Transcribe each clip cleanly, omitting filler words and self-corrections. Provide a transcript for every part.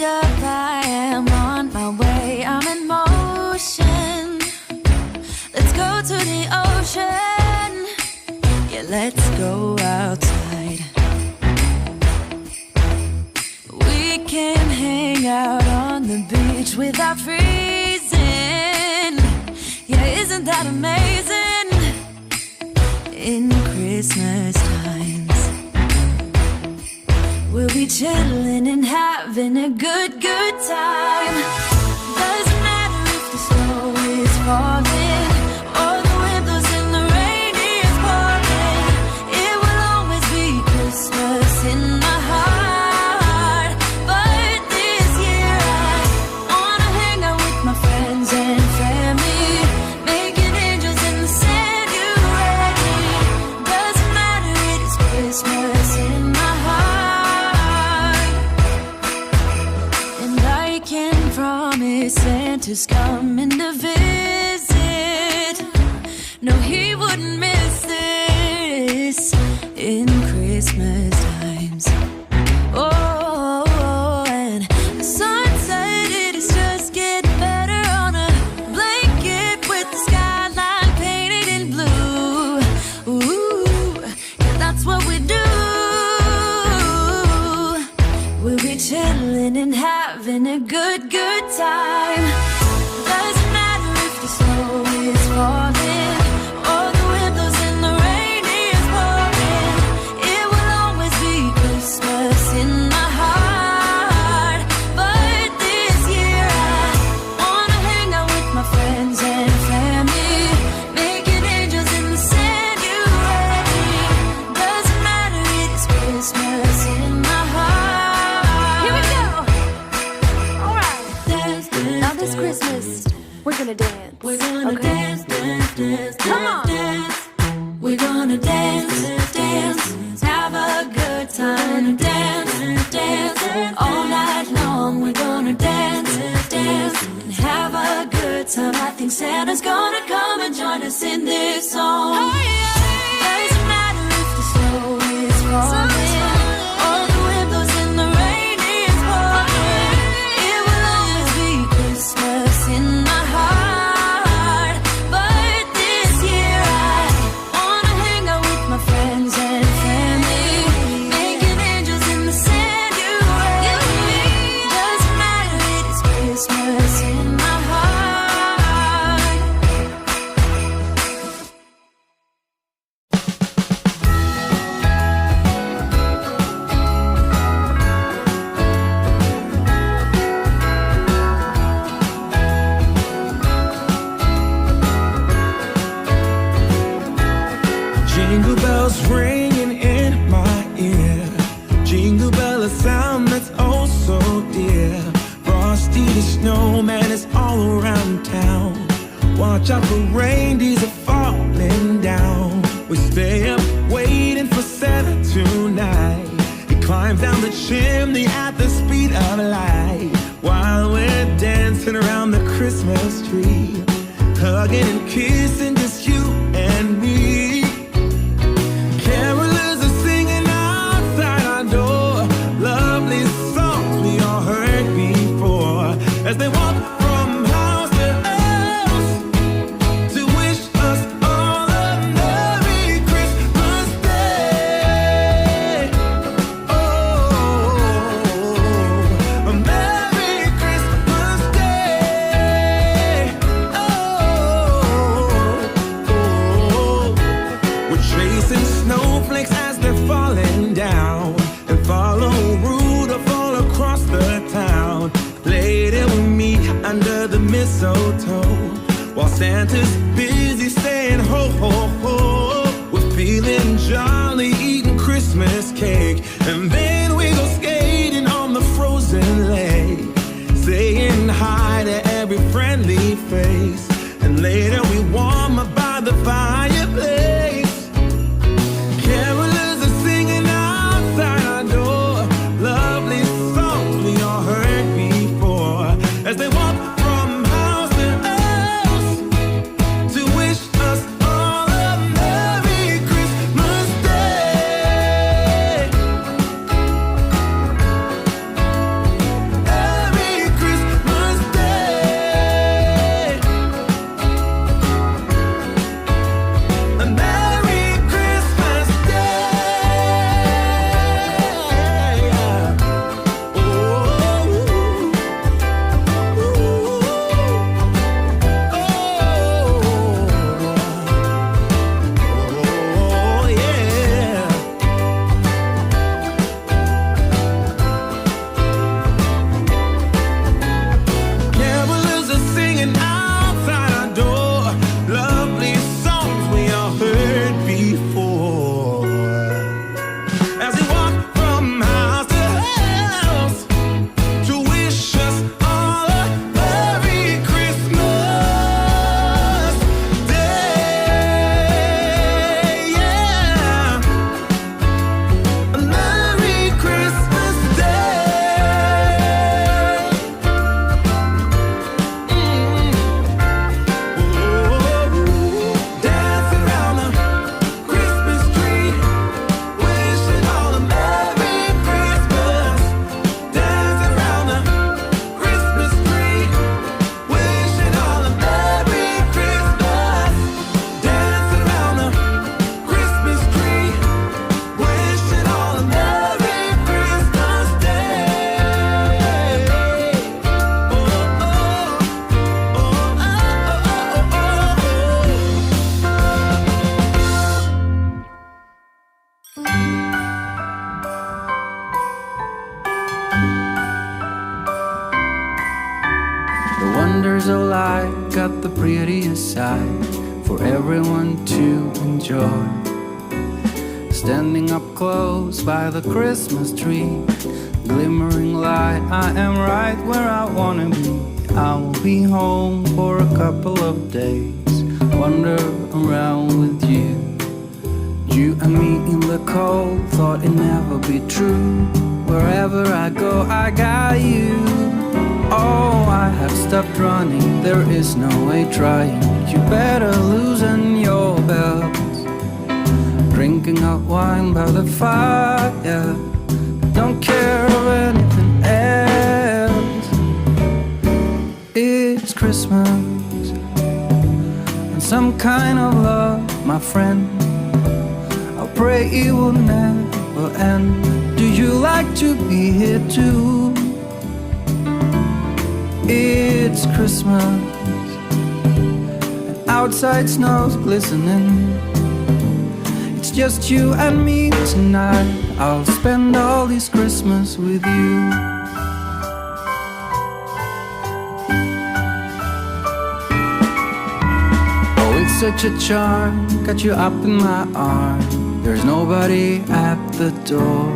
Up, I am on my way, I'm in motion. Let's go to the ocean. Yeah, let's go outside. We can hang out on the beach without freezing. Yeah, isn't that amazing? In Christmas times, we'll be chilling and having a good time. Doesn't matter if the snow is falling or the wind blows and the rain is pouring. It will always be Christmas in my heart. But this year I wanna hang out with my friends and family, making angels in the sand. You ready? Doesn't matter, it is Christmas in my heart. And I can promise Santa's coming to visit. No, he wouldn't miss this in Christmas times. Oh, and the sun said it is just getting better on a blanket with the skyline painted in blue. Ooh, yeah, that's what we do. We'll be chilling and having a good time. Doesn't matter if the snow is falling or the wind blows and the rain is pouring. It will always be Christmas in my heart. But this year I wanna hang out with my friends and family, making angels in the sand. You ready? Doesn't matter, it is Christmas in my heart. Here we go. All right. Dance, dance, now this Christmas, we're gonna dance. We're gonna dance, dance, dance, come on. Dance. We're gonna dance, dance, have a good time. Dance, dance, all night long. We're gonna dance, dance, and have a good time. I think Santa's gonna come and join us in this song. Doesn't matter if the snow is falling or the wind blows and the rain is pouring. It will always be Christmas in my heart. But this year I wanna hang out with my friends and family, making angels in the sand. You ready? Doesn't matter, it is Christmas in my heart. Jingle bells ringing in my ear. Jingle bell, a sound that's oh so dear. Frosty the snowman is all around town. Watch out for reindeers are falling down. We stay up waiting for Santa tonight. He climbs down the chimney at the speed of light, while we're dancing around the Christmas tree, hugging and kissing just you and me. Carolers are singing outside our door, lovely songs we all heard before, as they walk from house to house to wish us all a Merry Christmas Day. Oh, a Merry Christmas Day. Oh, we're chasing snowflakes as they're falling down, and follow Rudolph all across the town. Later we meet under the mistletoe, while Santa's busy saying ho, ho, ho. We're feeling jolly, eating Christmas cake, and then we go skating on the frozen lake, saying hi to every friendly face, and later we warm up by the fireplace. Carolers are singing outside our door, lovely songs we all heard before, as they walk from house to house to wish us all a Merry Christmas Day. Wonders of life got the prettiest side for everyone to enjoy. Standing up close by the Christmas tree, glimmering light, I am right where I wanna be. I will be home for a couple of days, wander around with you. You and me in the cold, thought it'd never be true. Wherever I go, I got you. Oh, I have stopped running, there is no way trying. You better loosen your belt. Drinking hot wine by the fire, don't care of anything else. It's Christmas and some kind of love, my friend. I pray it will never end. Do you like to be here too? It's Christmas and outside snow's glistening. It's just you and me tonight. I'll spend all this Christmas with you. Oh, it's such a charm, got you up in my arms. There's nobody at the door.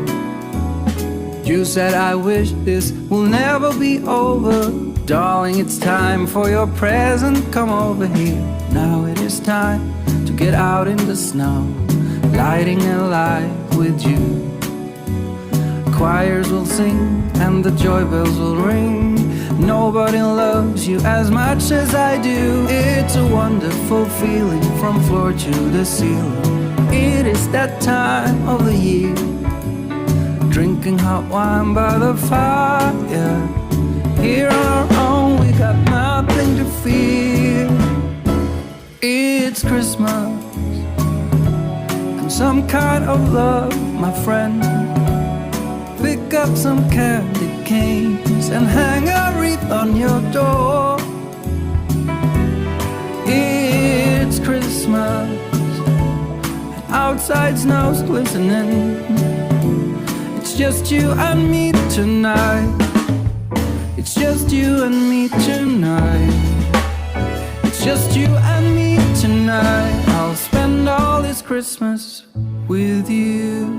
You said I wish this will never be over. Darling, it's time for your present, come over here. Now it is time to get out in the snow, lighting a light with you. Choirs will sing and the joy bells will ring. Nobody loves you as much as I do. It's a wonderful feeling from floor to the ceiling. It is that time of the year, drinking hot wine by the fire. Here on our own, we got nothing to fear. It's Christmas and some kind of love, my friend. Pick up some candy canes and hang a wreath on your door. It's Christmas and outside snow's glistening. It's just you and me tonight. It's just you and me tonight. It's just you and me tonight. I'll spend all this Christmas with you.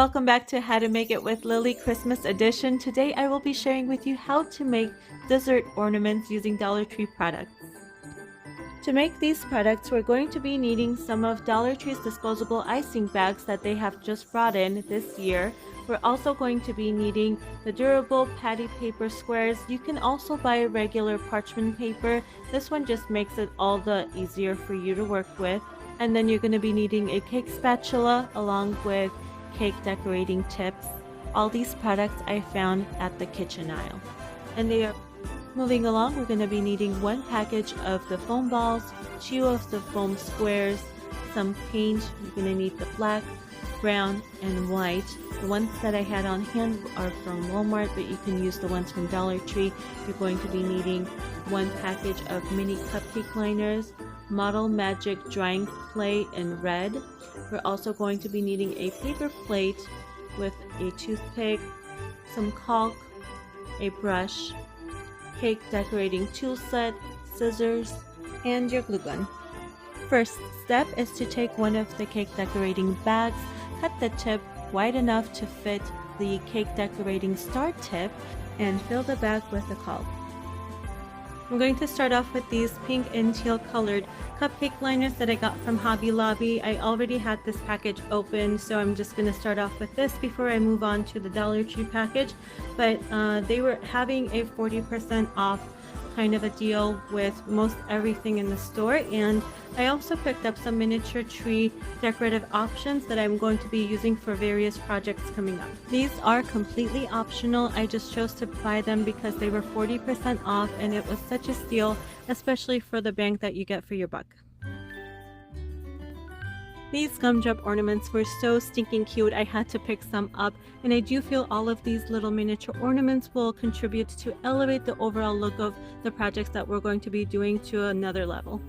Welcome back to How to Make It with Lily Christmas edition. Today I will be sharing with you how to make dessert ornaments using Dollar Tree products. To make these products, we're going to be needing some of Dollar Tree's disposable icing bags that they have just brought in this year. We're also going to be needing the durable patty paper squares. You can also buy regular parchment paper. This one just makes it all the easier for you to work with. And then you're going to be needing a cake spatula along with cake decorating tips. All these products I found at the kitchen aisle. And they are moving along. We're going to be needing one package of the foam balls, 2 of the foam squares, some paint. You're going to need the black, brown, and white. The ones that I had on hand are from Walmart, but you can use the ones from Dollar Tree. You're going to be needing one package of mini cupcake liners, Model Magic drying clay in red. We're also going to be needing a paper plate with a toothpick, some caulk, a brush, cake decorating tool set, scissors, and your glue gun. First step is to take one of the cake decorating bags, cut the tip wide enough to fit the cake decorating star tip, and fill the bag with the caulk. I'm going to start off with these pink and teal colored cupcake liners that I got from Hobby Lobby. I already had this package open, so I'm just going to start off with this before I move on to the Dollar Tree package. But they were having a 40% off kind of a deal with most everything in the store, and I also picked up some miniature tree decorative options that I'm going to be using for various projects coming up. These are completely optional. I just chose to buy them because they were 40% off and it was such a steal, especially for the bang that you get for your buck. These gumdrop ornaments were so stinking cute, I had to pick some up, and I do feel all of these little miniature ornaments will contribute to elevate the overall look of the projects that we're going to be doing to another level.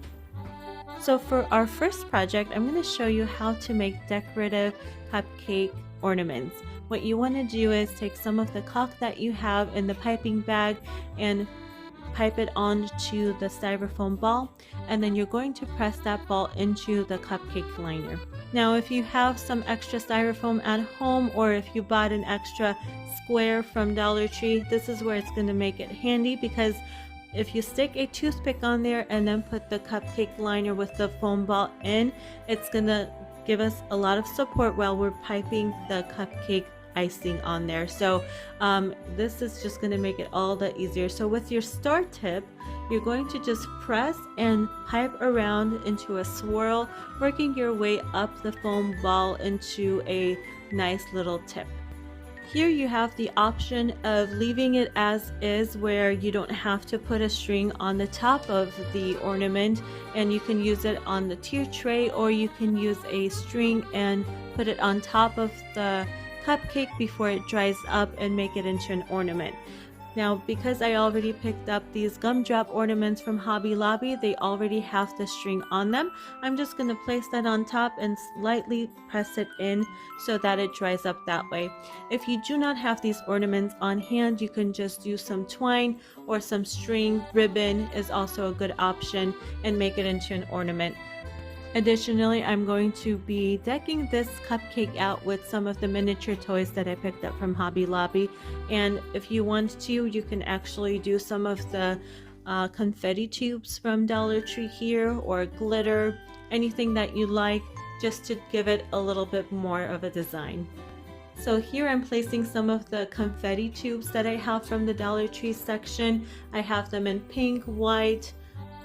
So for our first project, I'm going to show you how to make decorative cupcake ornaments. What you want to do is take some of the caulk that you have in the piping bag and pipe it onto the styrofoam ball, and then you're going to press that ball into the cupcake liner. Now if you have some extra styrofoam at home, or if you bought an extra square from Dollar Tree, this is where it's going to make it handy, because if you stick a toothpick on there and then put the cupcake liner with the foam ball in, it's going to give us a lot of support while we're piping the cupcake icing on there. So this is just going to make it all the easier. So with your star tip, you're going to just press and pipe around into a swirl, working your way up the foam ball into a nice little tip. Here you have the option of leaving it as is, where you don't have to put a string on the top of the ornament, and you can use it on the tier tray, or you can use a string and put it on top of the cupcake before it dries up and make it into an ornament. Now, because I already picked up these gumdrop ornaments from Hobby Lobby, they already have the string on them. I'm just going to place that on top and slightly press it in so that it dries up that way. If you do not have these ornaments on hand, you can just use some twine or some string. Ribbon is also a good option and make it into an ornament. Additionally, I'm going to be decking this cupcake out with some of the miniature toys that I picked up from Hobby Lobby. And if you want to, you can actually do some of the confetti tubes from Dollar Tree here, or glitter, anything that you like, just to give it a little bit more of a design. So here I'm placing some of the confetti tubes that I have from the Dollar Tree section. I have them in pink, white,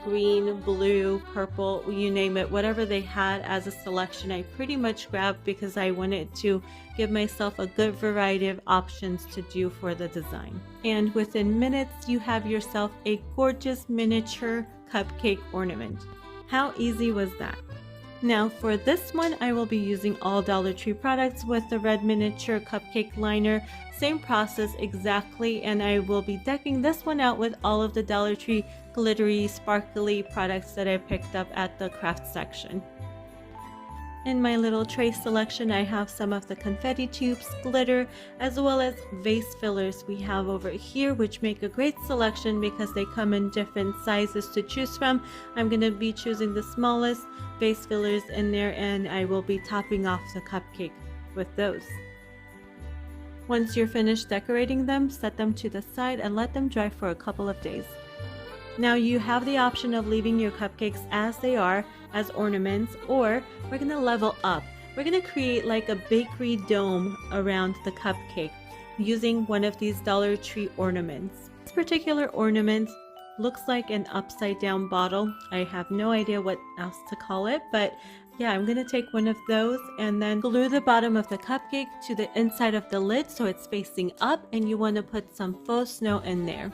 green, blue, purple, you name it, whatever they had as a selection, I pretty much grabbed, because I wanted to give myself a good variety of options to do for the design. And within minutes, you have yourself a gorgeous miniature cupcake ornament. How easy was that? Now for this one, I will be using all Dollar Tree products with the red miniature cupcake liner. Same process exactly, and I will be decking this one out with all of the Dollar Tree glittery, sparkly products that I picked up at the craft section. In my little tray selection, I have some of the confetti tubes, glitter, as well as vase fillers we have over here, which make a great selection because they come in different sizes to choose from. I'm going to be choosing the smallest vase fillers in there, and I will be topping off the cupcake with those. Once you're finished decorating them, set them to the side and let them dry for a couple of days. Now you have the option of leaving your cupcakes as they are, as ornaments, or we're going to level up. We're going to create like a bakery dome around the cupcake using one of these Dollar Tree ornaments. This particular ornament looks like an upside down bottle. I have no idea what else to call it, but yeah, I'm gonna take one of those and then glue the bottom of the cupcake to the inside of the lid so it's facing up, and you want to put some faux snow in there.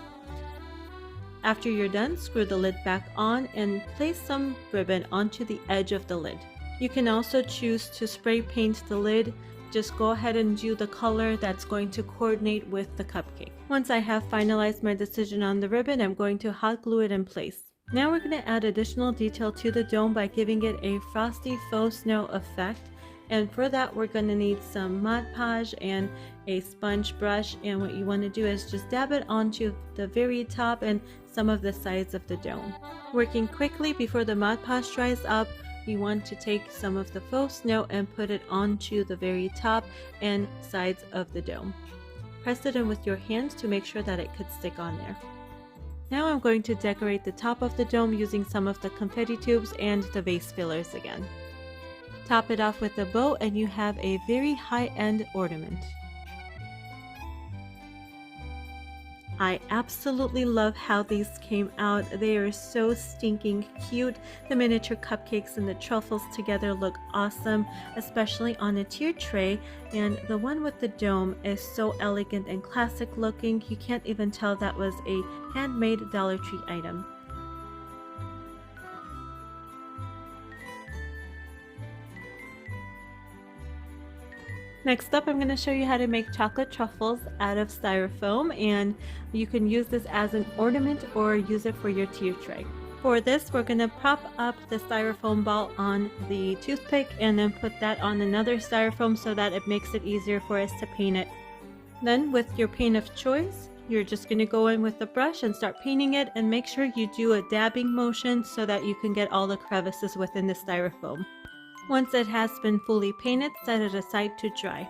After you're done, screw the lid back on and place some ribbon onto the edge of the lid. You can also choose to spray paint the lid. Just go ahead and do the color that's going to coordinate with the cupcake. Once I have finalized my decision on the ribbon, I'm going to hot glue it in place. Now we're going to add additional detail to the dome by giving it a frosty faux snow effect. And for that, we're going to need some Mod Podge and a sponge brush. And what you want to do is just dab it onto the very top and some of the sides of the dome. Working quickly before the Mod Podge dries up, you want to take some of the faux snow and put it onto the very top and sides of the dome. Press it in with your hands to make sure that it could stick on there. Now I'm going to decorate the top of the dome using some of the confetti tubes and the vase fillers again. Top it off with a bow and you have a very high-end ornament. I absolutely love how these came out. They are so stinking cute. The miniature cupcakes and the truffles together look awesome, especially on a tiered tray. And the one with the dome is so elegant and classic looking. You can't even tell that was a handmade Dollar Tree item. Next up, I'm going to show you how to make chocolate truffles out of styrofoam, and you can use this as an ornament or use it for your tier tray. For this, we're going to prop up the styrofoam ball on the toothpick and then put that on another styrofoam so that it makes it easier for us to paint it. Then with your paint of choice, you're just going to go in with the brush and start painting it, and make sure you do a dabbing motion so that you can get all the crevices within the styrofoam. Once it has been fully painted, set it aside to dry.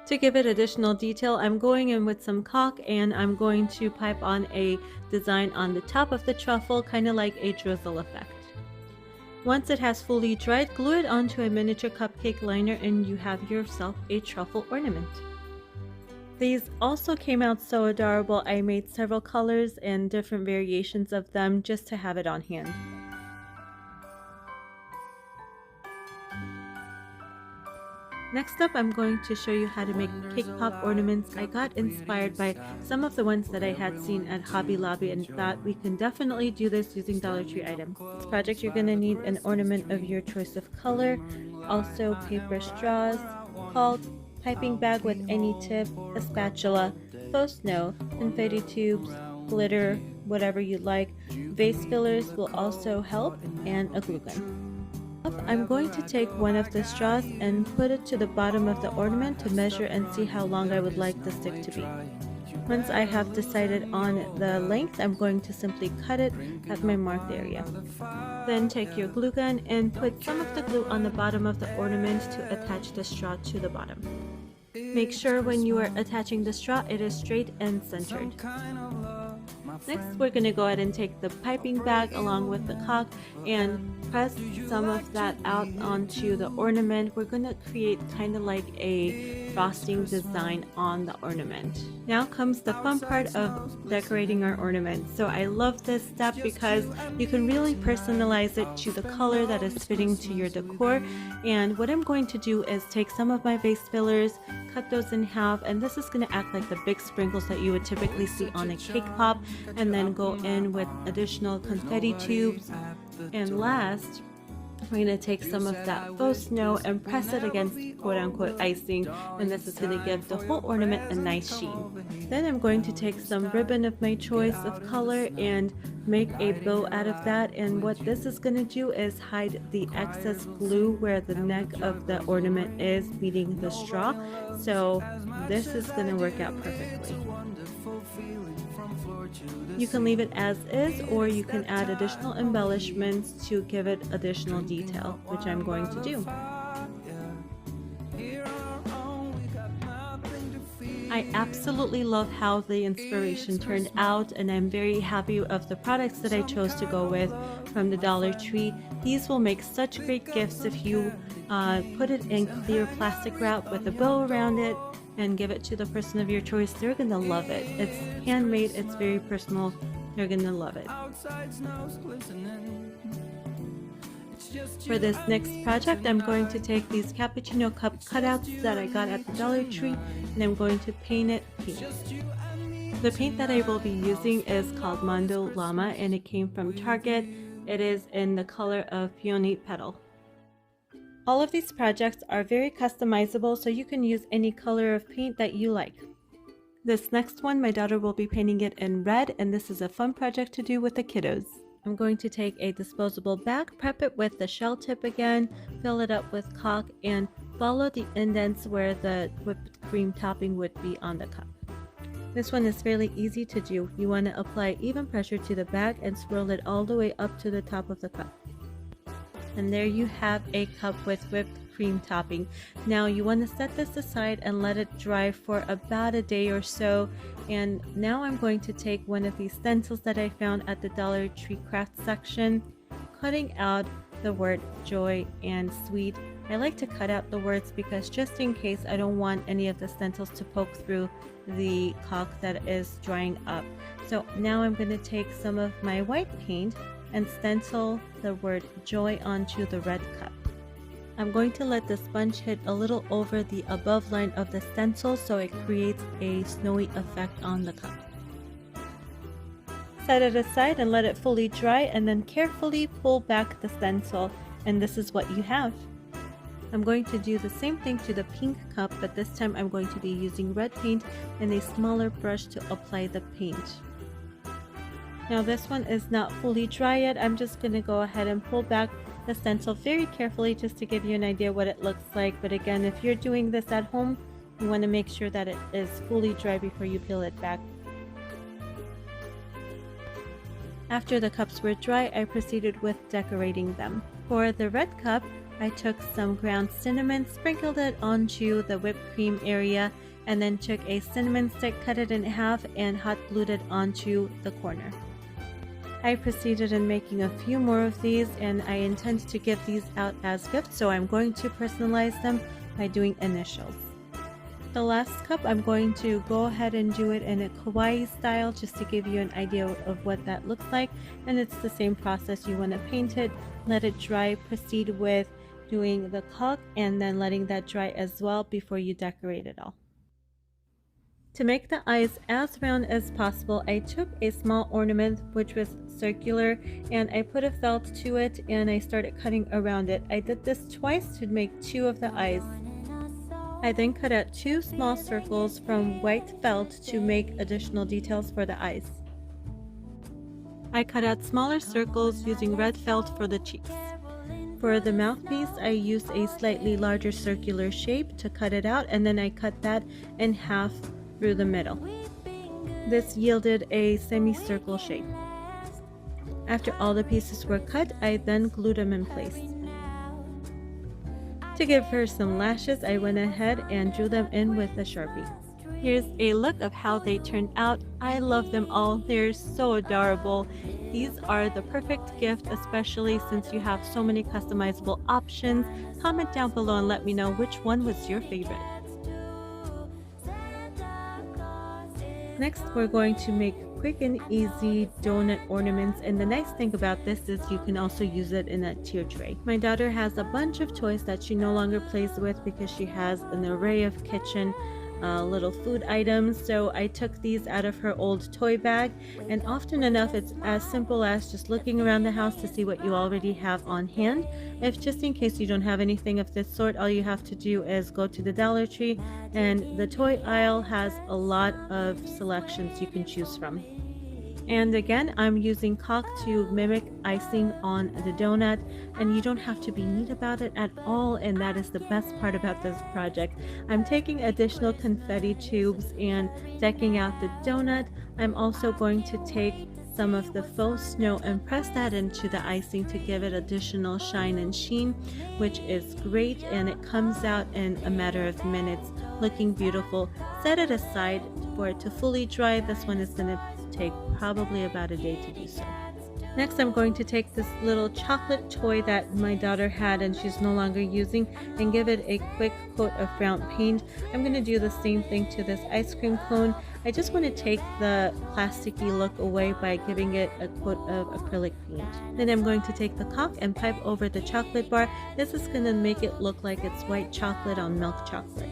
To give it additional detail, I'm going in with some caulk and I'm going to pipe on a design on the top of the truffle, kind of like a drizzle effect. Once it has fully dried, glue it onto a miniature cupcake liner and you have yourself a truffle ornament. These also came out so adorable. I made several colors and different variations of them just to have it on hand. Next up, I'm going to show you how to make cake pop ornaments. I got inspired by some of the ones that I had seen at Hobby Lobby and thought we can definitely do this using Dollar Tree items. This project, you're going to need an ornament of your choice of color, also paper straws, caulk, piping bag with any tip, a spatula, faux snow, confetti tubes, glitter, whatever you like. Vase fillers will also help, and a glue gun. I'm going to take one of the straws and put it to the bottom of the ornament to measure and see how long I would like the stick to be. Once I have decided on the length, I'm going to simply cut it at my marked area. Then take your glue gun and put some of the glue on the bottom of the ornament to attach the straw to the bottom. Make sure when you are attaching the straw, it is straight and centered. Next, we're going to go ahead and take the piping bag along with the caulk and press some of that out onto the ornament. We're going to create kind of like a frosting design on the ornament. Now comes the fun part of decorating our ornament. So I love this step because you can really personalize it to the color that is fitting to your decor. And what I'm going to do is take some of my vase fillers, cut those in half, and this is going to act like the big sprinkles that you would typically see on a cake pop, and then go in with additional confetti tubes. And last, we're going to take some of that faux snow and press it against quote-unquote icing, and this is going to give the whole ornament a nice sheen. Then I'm going to take some ribbon of my choice of color and make a bow out of that, and what this is going to do is hide the excess glue where the neck of the ornament is meeting the straw, so this is going to work out perfectly. You can leave it as is, or you can add additional embellishments to give it additional detail, which I'm going to do. I absolutely love how the inspiration turned out, and I'm very happy of the products that I chose to go with from the Dollar Tree. These will make such great gifts if you put it in clear plastic wrap with a bow around it and give it to the person of your choice. They're gonna love it. It's handmade, it's very personal. They're gonna love it. For this next project, I'm going to take these cappuccino cup cutouts that I got at the Dollar Tree, and I'm going to paint it pink. The paint that I will be using is called Mondo Llama, and it came from Target. It is in the color of Peony Petal. All of these projects are very customizable, so you can use any color of paint that you like. This next one, my daughter will be painting it in red, and this is a fun project to do with the kiddos. I'm going to take a disposable bag, prep it with the shell tip again, fill it up with caulk, and follow the indents where the whipped cream topping would be on the cup. This one is fairly easy to do. You want to apply even pressure to the bag and swirl it all the way up to the top of the cup. And there you have a cup with whipped cream topping. Now you want to set this aside and let it dry for about a day or so. And now I'm going to take one of these stencils that I found at the Dollar Tree craft section, cutting out the word joy and sweet. I like to cut out the words because just in case I don't want any of the stencils to poke through the caulk that is drying up. So now I'm going to take some of my white paint and stencil the word joy onto the red cup. I'm going to let the sponge hit a little over the above line of the stencil so it creates a snowy effect on the cup. Set it aside and let it fully dry, and then carefully pull back the stencil, and this is what you have. I'm going to do the same thing to the pink cup, but this time I'm going to be using red paint and a smaller brush to apply the paint. Now this one is not fully dry yet. I'm just going to go ahead and pull back the stencil very carefully just to give you an idea what it looks like. But again, if you're doing this at home, you want to make sure that it is fully dry before you peel it back. After the cups were dry, I proceeded with decorating them. For the red cup, I took some ground cinnamon, sprinkled it onto the whipped cream area, and then took a cinnamon stick, cut it in half, and hot glued it onto the corner. I proceeded in making a few more of these, and I intend to give these out as gifts, so I'm going to personalize them by doing initials. The last cup, I'm going to go ahead and do it in a kawaii style just to give you an idea of what that looks like, and it's the same process. You want to paint it, let it dry, proceed with doing the caulk, and then letting that dry as well before you decorate it all. To make the eyes as round as possible, I took a small ornament which was circular, and I put a felt to it and I started cutting around it. I did this twice to make two of the eyes. I then cut out two small circles from white felt to make additional details for the eyes. I cut out smaller circles using red felt for the cheeks. For the mouthpiece, I used a slightly larger circular shape to cut it out, and then I cut that in half through the middle. This yielded a semicircle shape. After all the pieces were cut, I then glued them in place. To give her some lashes, I went ahead and drew them in with a Sharpie. Here's a look of how they turned out. I love them all. They're so adorable. These are the perfect gift, especially since you have so many customizable options. Comment down below and let me know which one was your favorite. Next, we're going to make quick and easy donut ornaments, and the nice thing about this is you can also use it in a tier tray. My daughter has a bunch of toys that she no longer plays with because she has an array of kitchen little food items, so I took these out of her old toy bag, and often enough it's as simple as just looking around the house to see what you already have on hand. If just in case you don't have anything of this sort, all you have to do is go to the Dollar Tree, and the toy aisle has a lot of selections you can choose from. And again, I'm using caulk to mimic icing on the donut, and you don't have to be neat about it at all, and that is the best part about this project. I'm taking additional confetti tubes and decking out the donut. I'm also going to take some of the faux snow and press that into the icing to give it additional shine and sheen, which is great, and it comes out in a matter of minutes looking beautiful. Set it aside for it to fully dry. This one is going to take probably about a day to do so. Next, I'm going to take this little chocolate toy that my daughter had and she's no longer using and give it a quick coat of brown paint. I'm going to do the same thing to this ice cream cone. I just want to take the plasticky look away by giving it a coat of acrylic paint. Then I'm going to take the caulk and pipe over the chocolate bar. This is going to make it look like it's white chocolate on milk chocolate.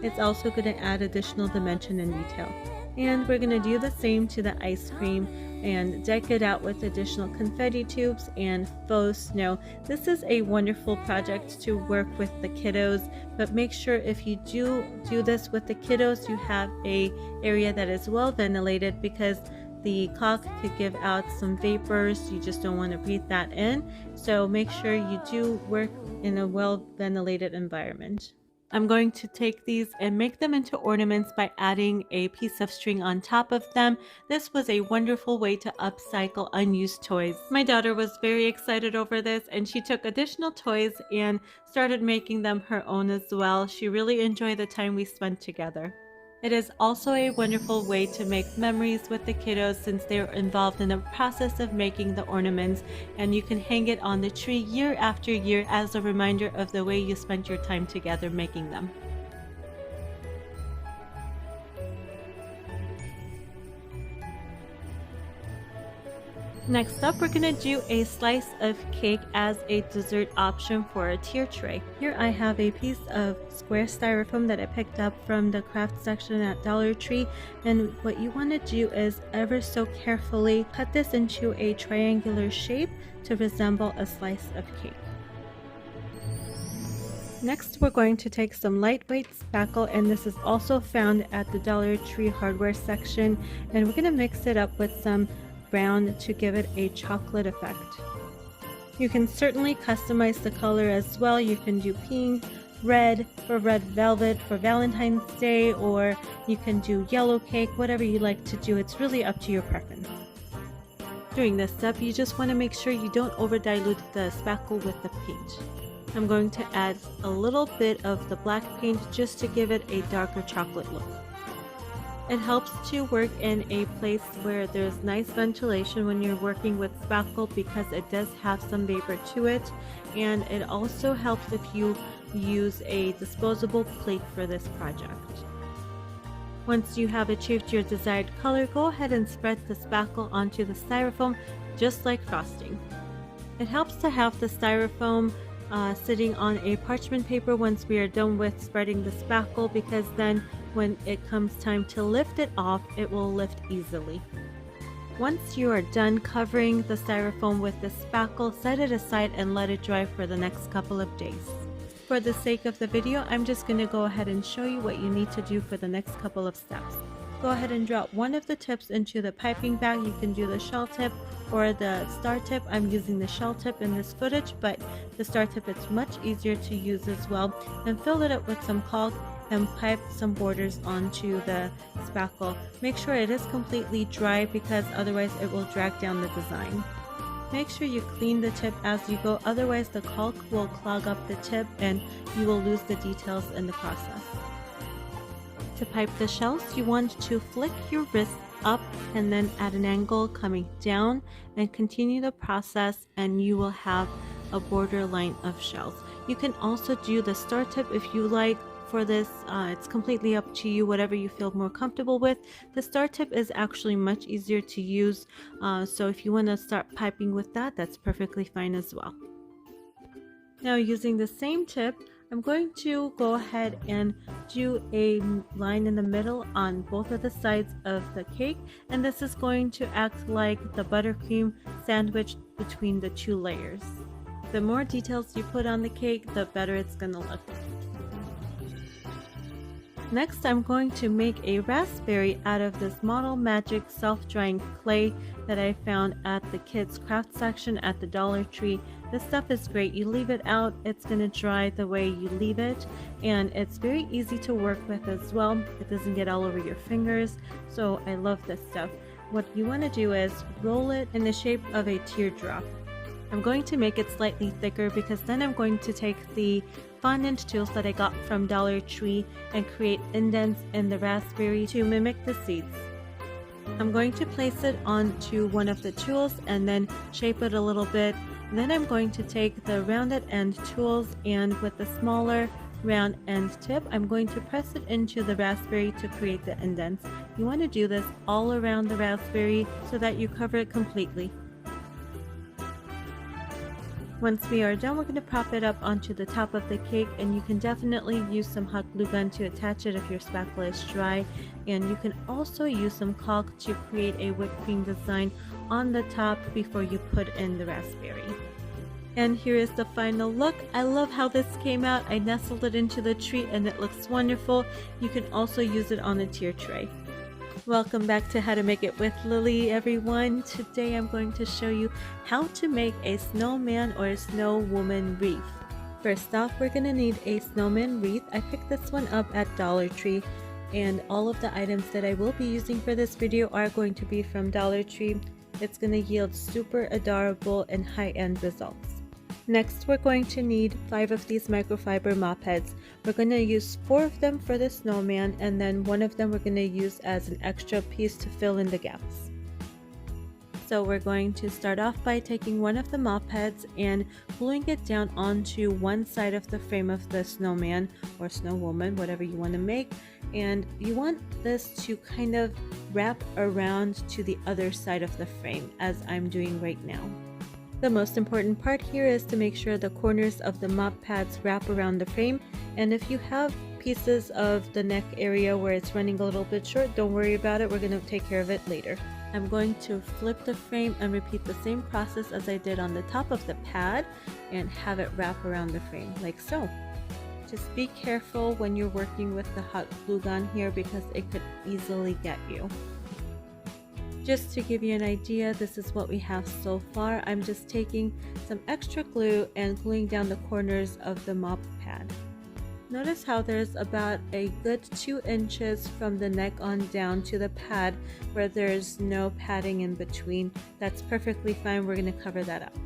It's also going to add additional dimension and detail. And we're going to do the same to the ice cream and deck it out with additional confetti tubes and faux snow. This is a wonderful project to work with the kiddos, but make sure if you do this with the kiddos, you have a area that is well ventilated, because the caulk could give out some vapors. You just don't want to breathe that in. So make sure you do work in a well ventilated environment. I'm going to take these and make them into ornaments by adding a piece of string on top of them. This was a wonderful way to upcycle unused toys. My daughter was very excited over this, and she took additional toys and started making them her own as well. She really enjoyed the time we spent together. It is also a wonderful way to make memories with the kiddos, since they are involved in the process of making the ornaments, and you can hang it on the tree year after year as a reminder of the way you spent your time together making them. Next up, we're going to do a slice of cake as a dessert option for a tier tray. Here I have a piece of square styrofoam that I picked up from the craft section at Dollar Tree, and what you want to do is ever so carefully cut this into a triangular shape to resemble a slice of cake. Next, we're going to take some lightweight spackle, and this is also found at the Dollar Tree hardware section, and we're going to mix it up with some brown to give it a chocolate effect. You can certainly customize the color as well. You can do pink, red for red velvet for Valentine's Day, or you can do yellow cake, whatever you like to do. It's really up to your preference. During this step, you just want to make sure you don't over dilute the spackle with the paint. I'm going to add a little bit of the black paint just to give it a darker chocolate look. It helps to work in a place where there's nice ventilation when you're working with spackle, because it does have some vapor to it, and it also helps if you use a disposable plate for this project. Once you have achieved your desired color, go ahead and spread the spackle onto the styrofoam just like frosting. It helps to have the styrofoam sitting on a parchment paper once we are done with spreading the spackle, because then when it comes time to lift it off, it will lift easily. Once you are done covering the styrofoam with the spackle, set it aside and let it dry for the next couple of days. For the sake of the video, I'm just going to go ahead and show you what you need to do for the next couple of steps. Go ahead and drop one of the tips into the piping bag. You can do the shell tip or the star tip. I'm using the shell tip in this footage, but the star tip is much easier to use as well. And fill it up with some caulk and pipe some borders onto the spackle. Make sure it is completely dry, because otherwise it will drag down the design. Make sure you clean the tip as you go, otherwise the caulk will clog up the tip and you will lose the details in the process. To pipe the shells, you want to flick your wrist up and then at an angle coming down, and continue the process, and you will have a border line of shells. You can also do the star tip if you like. For this, it's completely up to you, whatever you feel more comfortable with. The star tip is actually much easier to use, so if you want to start piping with that, that's perfectly fine as well. Now, using the same tip, I'm going to go ahead and do a line in the middle on both of the sides of the cake, and this is going to act like the buttercream sandwich between the two layers. The more details you put on the cake, the better it's going to look. Next, I'm going to make a raspberry out of this Model Magic self-drying clay that I found at the kids craft section at the Dollar Tree. This stuff is great. You leave it out, it's going to dry the way you leave it, and it's very easy to work with as well. It doesn't get all over your fingers, so I love this stuff. What you want to do is roll it in the shape of a teardrop. I'm going to make it slightly thicker, because then I'm going to take the fondant tools that I got from Dollar Tree and create indents in the raspberry to mimic the seeds. I'm going to place it onto one of the tools and then shape it a little bit. Then I'm going to take the rounded end tools and with the smaller round end tip, I'm going to press it into the raspberry to create the indents. You want to do this all around the raspberry so that you cover it completely. Once we are done, we're going to prop it up onto the top of the cake, and you can definitely use some hot glue gun to attach it if your spatula is dry, and you can also use some caulk to create a whipped cream design on the top before you put in the raspberry. And here is the final look. I love how this came out. I nestled it into the tree and it looks wonderful. You can also use it on a tier tray. Welcome back to How to Make It with Lily, everyone. Today I'm going to show you how to make a snowman or a snow woman wreath. First off, we're going to need a snowman wreath. I picked this one up at Dollar Tree, and all of the items that I will be using for this video are going to be from Dollar Tree. It's going to yield super adorable and high-end results. Next, we're going to need 5 of these microfiber mop heads. We're going to use 4 of them for the snowman, and then 1 of them we're going to use as an extra piece to fill in the gaps. So we're going to start off by taking one of the mop heads and gluing it down onto one side of the frame of the snowman or snow woman, whatever you want to make. And you want this to kind of wrap around to the other side of the frame, as I'm doing right now. The most important part here is to make sure the corners of the mop pads wrap around the frame, and if you have pieces of the neck area where it's running a little bit short, don't worry about it, we're going to take care of it later. I'm going to flip the frame and repeat the same process as I did on the top of the pad and have it wrap around the frame like so. Just be careful when you're working with the hot glue gun here because it could easily get you. Just to give you an idea, this is what we have so far. I'm just taking some extra glue and gluing down the corners of the mop pad. Notice how there's about a good 2 inches from the neck on down to the pad where there's no padding in between. That's perfectly fine. We're going to cover that up.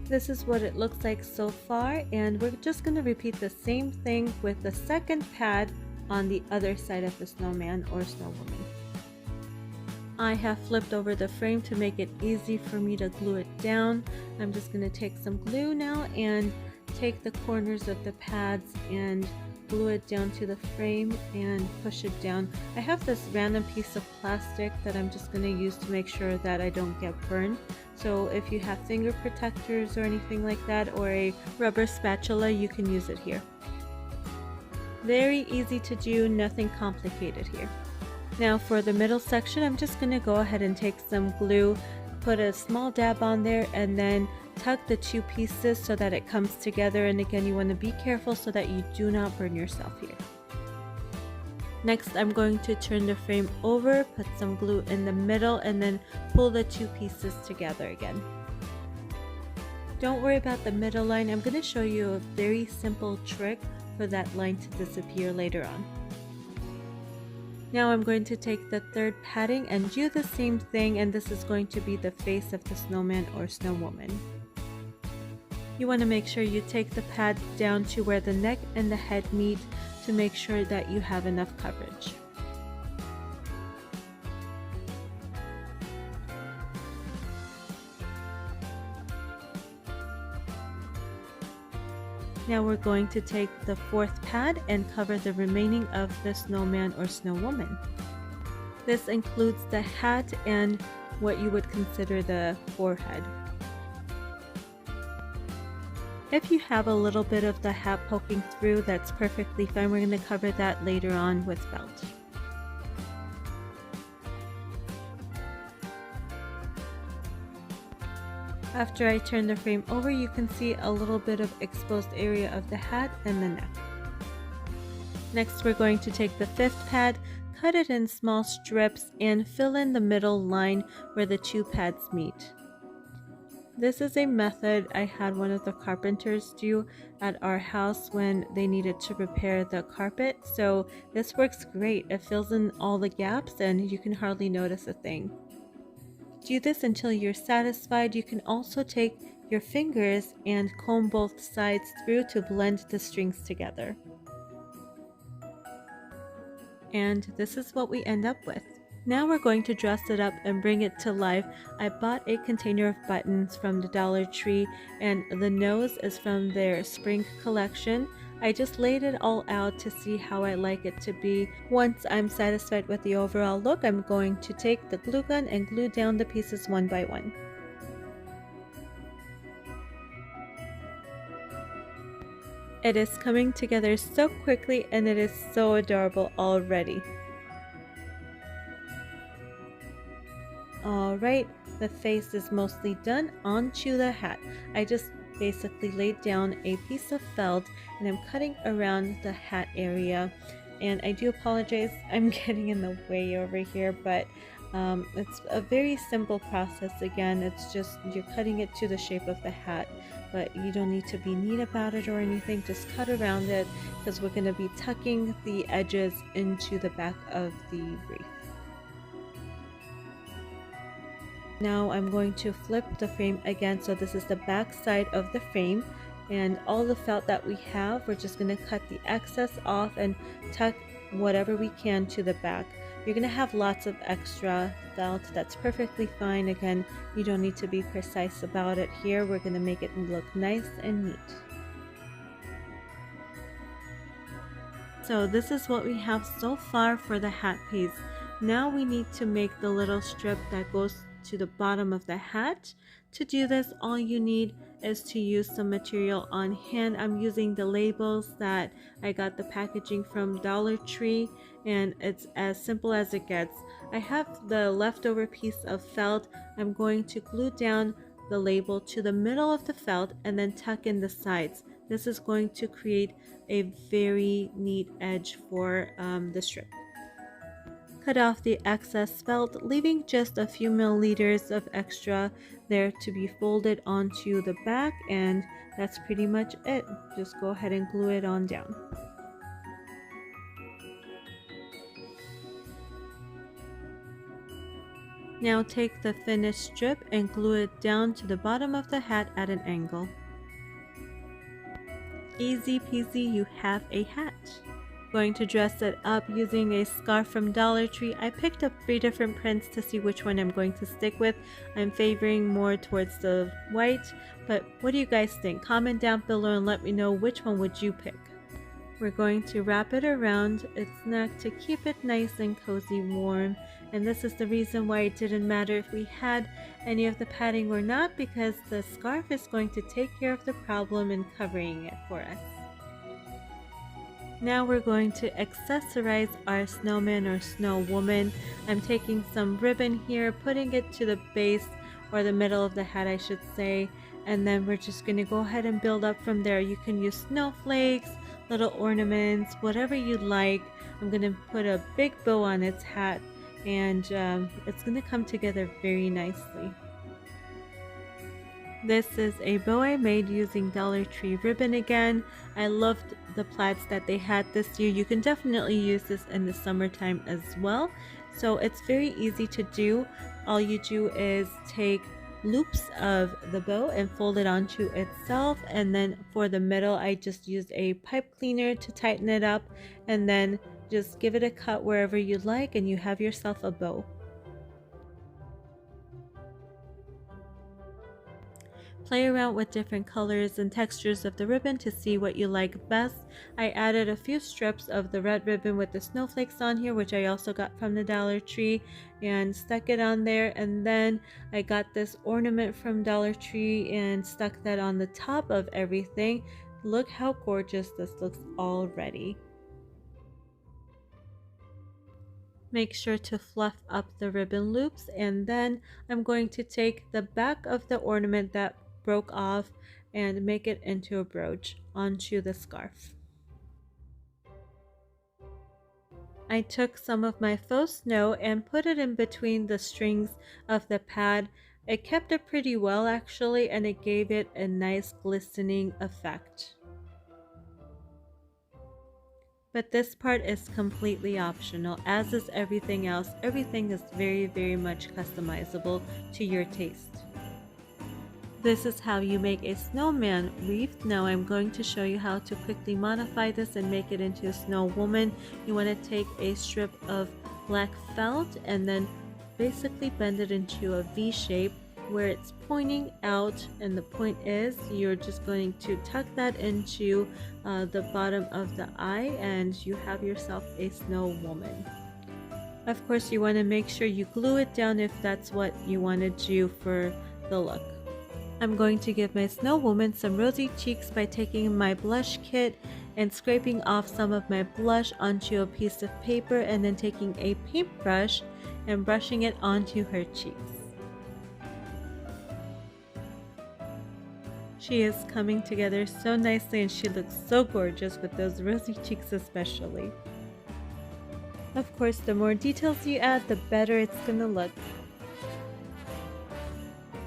This is what it looks like so far, and we're just going to repeat the same thing with the second pad on the other side of the snowman or snow woman. I have flipped over the frame to make it easy for me to glue it down. I'm just going to take some glue now and take the corners of the pads and glue it down to the frame and push it down. I have this random piece of plastic that I'm just going to use to make sure that I don't get burned. So if you have finger protectors or anything like that, or a rubber spatula, you can use it here. Very easy to do, nothing complicated here. Now for the middle section, I'm just going to go ahead and take some glue, put a small dab on there, and then tuck the 2 pieces so that it comes together. And again, you want to be careful so that you do not burn yourself here. Next, I'm going to turn the frame over, put some glue in the middle, and then pull the 2 pieces together again. Don't worry about the middle line. I'm going to show you a very simple trick for that line to disappear later on. Now I'm going to take the 3rd padding and do the same thing, and this is going to be the face of the snowman or snow woman. You want to make sure you take the pad down to where the neck and the head meet to make sure that you have enough coverage. Now we're going to take the 4th pad and cover the remaining of the snowman or snow woman. This includes the hat and what you would consider the forehead. If you have a little bit of the hat poking through, that's perfectly fine. We're going to cover that later on with felt. After I turn the frame over, you can see a little bit of exposed area of the hat and the neck. Next, we're going to take the 5th pad, cut it in small strips, and fill in the middle line where the 2 pads meet. This is a method I had one of the carpenters do at our house when they needed to repair the carpet, so this works great. It fills in all the gaps and you can hardly notice a thing. Do this until you're satisfied. You can also take your fingers and comb both sides through to blend the strings together. And this is what we end up with. Now we're going to dress it up and bring it to life. I bought a container of buttons from the Dollar Tree, and the nose is from their spring collection. I just laid it all out to see how I like it to be. Once I'm satisfied with the overall look, I'm going to take the glue gun and glue down the pieces one by one. It is coming together so quickly and it is so adorable already. Alright, the face is mostly done. Onto the hat. I just basically laid down a piece of felt and I'm cutting around the hat area. And I do apologize, I'm getting in the way over here, but it's a very simple process. Again, it's just you're cutting it to the shape of the hat, but you don't need to be neat about it or anything. Just cut around it because we're going to be tucking the edges into the back of the wreath. Now I'm going to flip the frame again, so this is the back side of the frame, and all the felt that we have, we're just going to cut the excess off and tuck whatever we can to the back. You're going to have lots of extra felt, that's perfectly fine. Again, you don't need to be precise about it here. We're going to make it look nice and neat. So this is what we have so far for the hat piece. Now we need to make the little strip that goes to the bottom of the hat. To do this, all you need is to use some material on hand. I'm using the labels that I got the packaging from Dollar Tree, and it's as simple as it gets. I have the leftover piece of felt. I'm going to glue down the label to the middle of the felt and then tuck in the sides. This is going to create a very neat edge for the strip. Cut off the excess felt, leaving just a few milliliters of extra there to be folded onto the back, and that's pretty much it. Just go ahead and glue it on down. Now take the finished strip and glue it down to the bottom of the hat at an angle. Easy peasy, you have a hat. Going to dress it up using a scarf from Dollar Tree. I picked up 3 different prints to see which one I'm going to stick with. I'm favoring more towards the white, but what do you guys think? Comment down below and let me know which one would you pick. We're going to wrap it around its neck to keep it nice and cozy warm, and this is the reason why it didn't matter if we had any of the padding or not, because the scarf is going to take care of the problem in covering it for us. Now we're going to accessorize our snowman or snow woman. I'm taking some ribbon here, putting it to the base or the middle of the hat, I should say, and then we're just going to go ahead and build up from there. You can use snowflakes, little ornaments, whatever you like. I'm going to put a big bow on its hat, and it's going to come together very nicely. This is a bow I made using Dollar Tree ribbon again. I loved the plaids that they had this year. You can definitely use this in the summertime as well. So it's very easy to do. All you do is take loops of the bow and fold it onto itself, and then for the middle I just used a pipe cleaner to tighten it up, and then just give it a cut wherever you like and you have yourself a bow. Play around with different colors and textures of the ribbon to see what you like best. I added a few strips of the red ribbon with the snowflakes on here, which I also got from the Dollar Tree, and stuck it on there. And then I got this ornament from Dollar Tree and stuck that on the top of everything. Look how gorgeous this looks already. Make sure to fluff up the ribbon loops, and then I'm going to take the back of the ornament that broke off and make it into a brooch onto the scarf. I took some of my faux snow and put it in between the strings of the pad. It kept it pretty well actually, and it gave it a nice glistening effect. But this part is completely optional, as is everything else. Everything is very much customizable to your taste. This is how you make a snowman wreath. Now I'm going to show you how to quickly modify this and make it into a snow woman. You want to take a strip of black felt and then basically bend it into a V shape where it's pointing out, and the point is you're just going to tuck that into the bottom of the eye and you have yourself a snow woman. Of course, you want to make sure you glue it down if that's what you want to do for the look. I'm going to give my snow woman some rosy cheeks by taking my blush kit and scraping off some of my blush onto a piece of paper and then taking a paintbrush and brushing it onto her cheeks. She is coming together so nicely and she looks so gorgeous with those rosy cheeks especially. Of course, the more details you add, the better it's gonna look.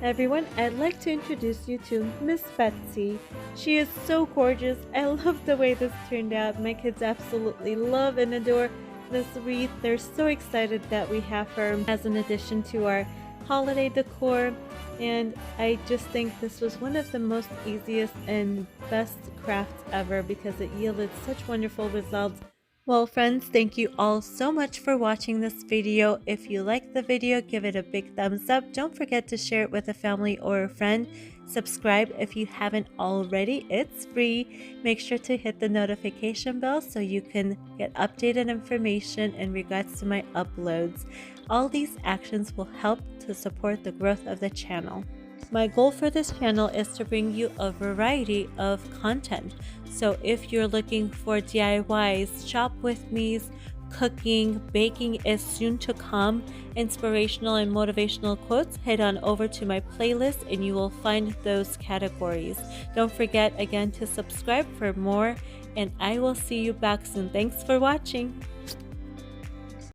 Everyone, I'd like to introduce you to Miss Betsy. She is so gorgeous. I love the way this turned out. My kids absolutely love and adore this wreath. They're so excited that we have her as an addition to our holiday decor. And I just think this was one of the most easiest and best crafts ever because it yielded such wonderful results. Well friends, thank you all so much for watching this video. If you liked the video, give it a big thumbs up. Don't forget to share it with a family or a friend. Subscribe if you haven't already. It's free. Make sure to hit the notification bell so you can get updated information in regards to my uploads. All these actions will help to support the growth of the channel. My goal for this channel is to bring you a variety of content. So if you're looking for DIYs, shop with me's, cooking, baking is soon to come, inspirational and motivational quotes, head on over to my playlist and you will find those categories. Don't forget again to subscribe for more and I will see you back soon. Thanks for watching.